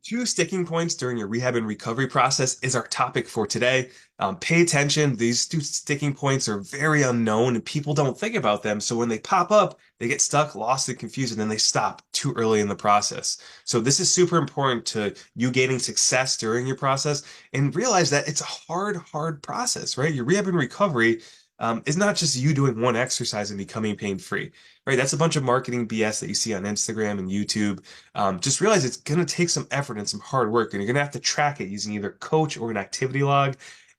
Two sticking points during your rehab and recovery process is our topic for today. Pay attention. These two sticking points are very unknown and people don't think about them. So when they pop up, they get stuck, lost, and confused, and then they stop too early in the process. So this is super important to you gaining success during your process and realize that it's a hard process, right? Your rehab and recovery is not just you doing one exercise and becoming pain-free, right? That's a bunch of marketing BS that you see on Instagram and YouTube. Just realize it's going to take some effort and some hard work, and you're going to have to track it using either coach or an activity log.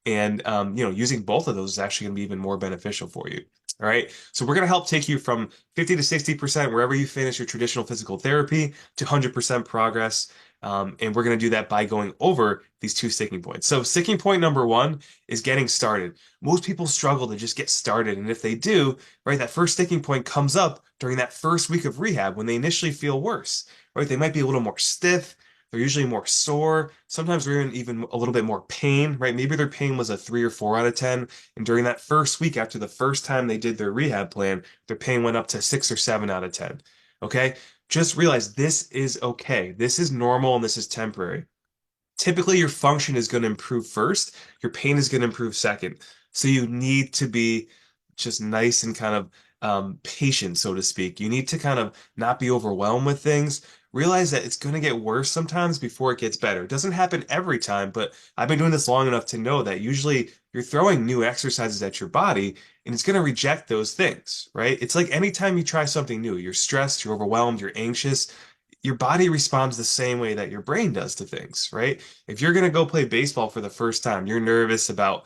And using both of those is actually going to be even more beneficial for you. All right. So we're going to help take you from 50 to 60% wherever you finish your traditional physical therapy to 100% progress. And we're going to do that by going over these two sticking points. So sticking point number one is getting started. Most people struggle to just get started. And if they do, right, that first sticking point comes up during that first week of rehab when they initially feel worse, right? They might be a little more stiff. They're usually more sore. Sometimes they're in even a little bit more pain, right? Maybe their pain was a 3 or 4 out of 10. And during that first week after the first time they did their rehab plan, their pain went up to 6 or 7 out of 10. Okay? Just realize this is okay. This is normal and this is temporary. Typically, your function is going to improve first, your pain is going to improve second. So you need to be just nice and kind of patient, so to speak. You need to kind of not be overwhelmed with things. Realize that it's going to get worse sometimes before it gets better. It doesn't happen every time, but I've been doing this long enough to know that usually you're throwing new exercises at your body and it's going to reject those things, right? It's like anytime you try something new, you're stressed, you're overwhelmed, you're anxious, your body responds the same way that your brain does to things, right? If you're going to go play baseball for the first time, you're nervous about,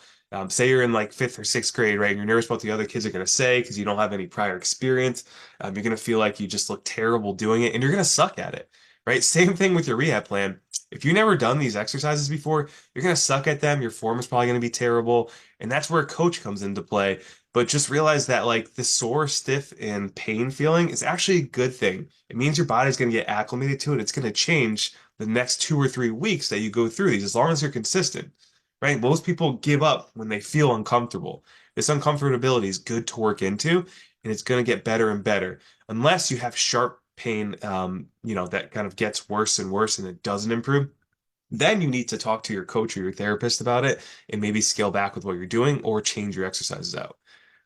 say you're in like fifth or sixth grade, right? And you're nervous about what the other kids are going to say because you don't have any prior experience. You're going to feel like you just look terrible doing it and you're going to suck at it, right? Same thing with your rehab plan. If you've never done these exercises before, you're going to suck at them. Your form is probably going to be terrible. And that's where a coach comes into play. But just realize that like the sore, stiff, and pain feeling is actually a good thing. It means your body's going to get acclimated to it. It's going to change the next 2 or 3 weeks that you go through these, as long as you're consistent, right? Most people give up when they feel uncomfortable. This uncomfortability is good to work into, and it's going to get better and better, unless you have sharp pain, that kind of gets worse and worse and it doesn't improve. Then you need to talk to your coach or your therapist about it and maybe scale back with what you're doing or change your exercises out.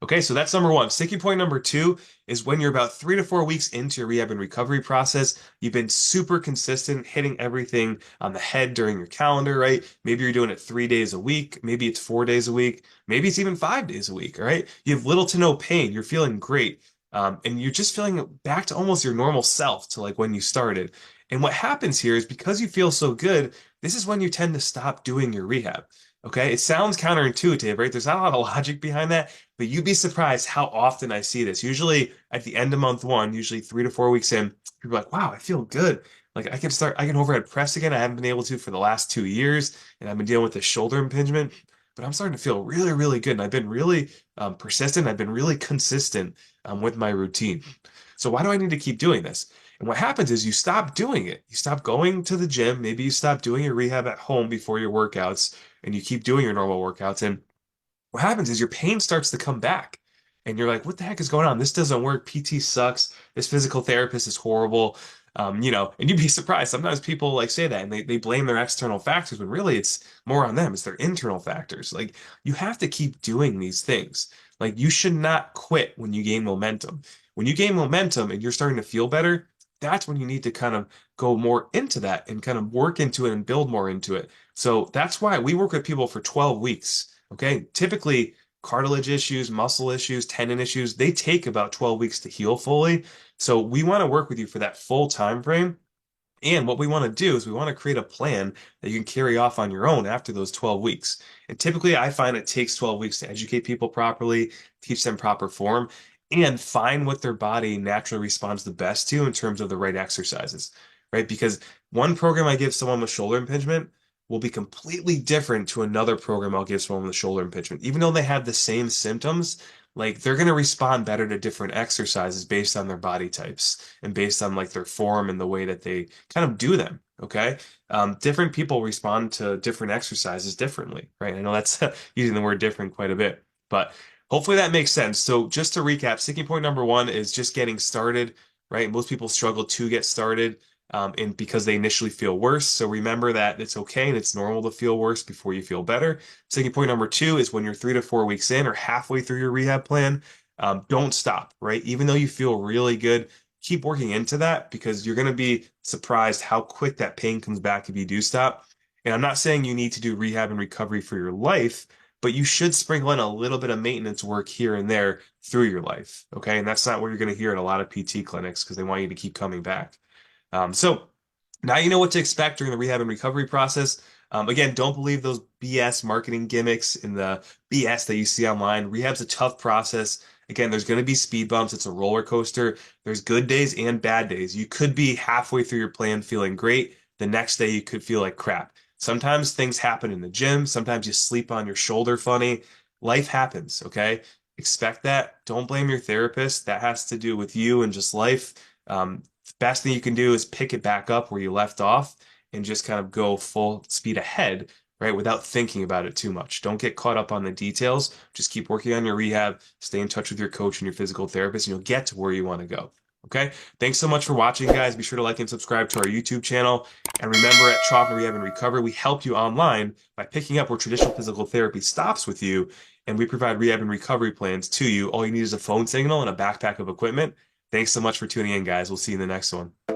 Okay, so that's number one. Sticking point number two is when you're about 3 to 4 weeks into your rehab and recovery process, you've been super consistent, hitting everything on the head during your calendar, right? Maybe you're doing it 3 days a week, maybe it's 4 days a week, maybe it's even 5 days a week, all right? You have little to no pain, you're feeling great, and you're just feeling back to almost your normal self to like when you started. And what happens here is because you feel so good, this is when you tend to stop doing your rehab. Okay, it sounds counterintuitive, right? There's not a lot of logic behind that, but you'd be surprised how often I see this. Usually at the end of month one, usually 3 to 4 weeks in, people are like, wow, I feel good. Like I can overhead press again. I haven't been able to for the last 2 years, and I've been dealing with the shoulder impingement, but I'm starting to feel really good. And I've been really persistent. I've been really consistent with my routine. So why do I need to keep doing this? And what happens is you stop doing it. You stop going to the gym. Maybe you stop doing your rehab at home before your workouts, and you keep doing your normal workouts. And what happens is your pain starts to come back. And you're like, what the heck is going on? This doesn't work. PT sucks. This physical therapist is horrible. And you'd be surprised. Sometimes people like say that and they blame their external factors when really it's more on them. It's their internal factors. Like you have to keep doing these things. Like you should not quit when you gain momentum. When you gain momentum and you're starting to feel better, that's when you need to kind of go more into that and kind of work into it and build more into it. So that's why we work with people for 12 weeks. Okay. Typically, cartilage issues, muscle issues, tendon issues, they take about 12 weeks to heal fully. So we want to work with you for that full time frame. And what we want to do is we want to create a plan that you can carry off on your own after those 12 weeks. And typically, I find it takes 12 weeks to educate people properly, teach them proper form, and find what their body naturally responds the best to in terms of the right exercises, right? Because one program I give someone with shoulder impingement will be completely different to another program I'll give someone with shoulder impingement. Even though they have the same symptoms, like they're going to respond better to different exercises based on their body types and based on like their form and the way that they kind of do them. Okay. Different people respond to different exercises differently, right? I know that's using the word different quite a bit, but hopefully that makes sense. So just to recap, sticking point number one is just getting started, right? Most people struggle to get started. and because they initially feel worse. So remember that it's okay and it's normal to feel worse before you feel better. Taking point number two is when you're 3 to 4 weeks in or halfway through your rehab plan, don't stop, right? Even though you feel really good, keep working into that because you're going to be surprised how quick that pain comes back if you do stop. And I'm not saying you need to do rehab and recovery for your life, but you should sprinkle in a little bit of maintenance work here and there through your life. Okay. And that's not what you're going to hear at a lot of PT clinics because they want you to keep coming back. So now you know what to expect during the rehab and recovery process. Again, don't believe those BS marketing gimmicks and the BS that you see online. Rehab's a tough process. Again, there's going to be speed bumps. It's a roller coaster. There's good days and bad days. You could be halfway through your plan feeling great. The next day, you could feel like crap. Sometimes things happen in the gym. Sometimes you sleep on your shoulder funny. Life happens, okay? Expect that. Don't blame your therapist. That has to do with you and just life. The best thing you can do is pick it back up where you left off and just kind of go full speed ahead, right? Without thinking about it too much. Don't get caught up on the details. Just keep working on your rehab, stay in touch with your coach and your physical therapist, and you'll get to where you want to go. Okay. Thanks so much for watching, guys. Be sure to like and subscribe to our YouTube channel. And remember, at Choffner Rehab and Recovery, we help you online by picking up where traditional physical therapy stops with you. And we provide rehab and recovery plans to you. All you need is a phone signal and a backpack of equipment. Thanks so much for tuning in, guys. We'll see you in the next one.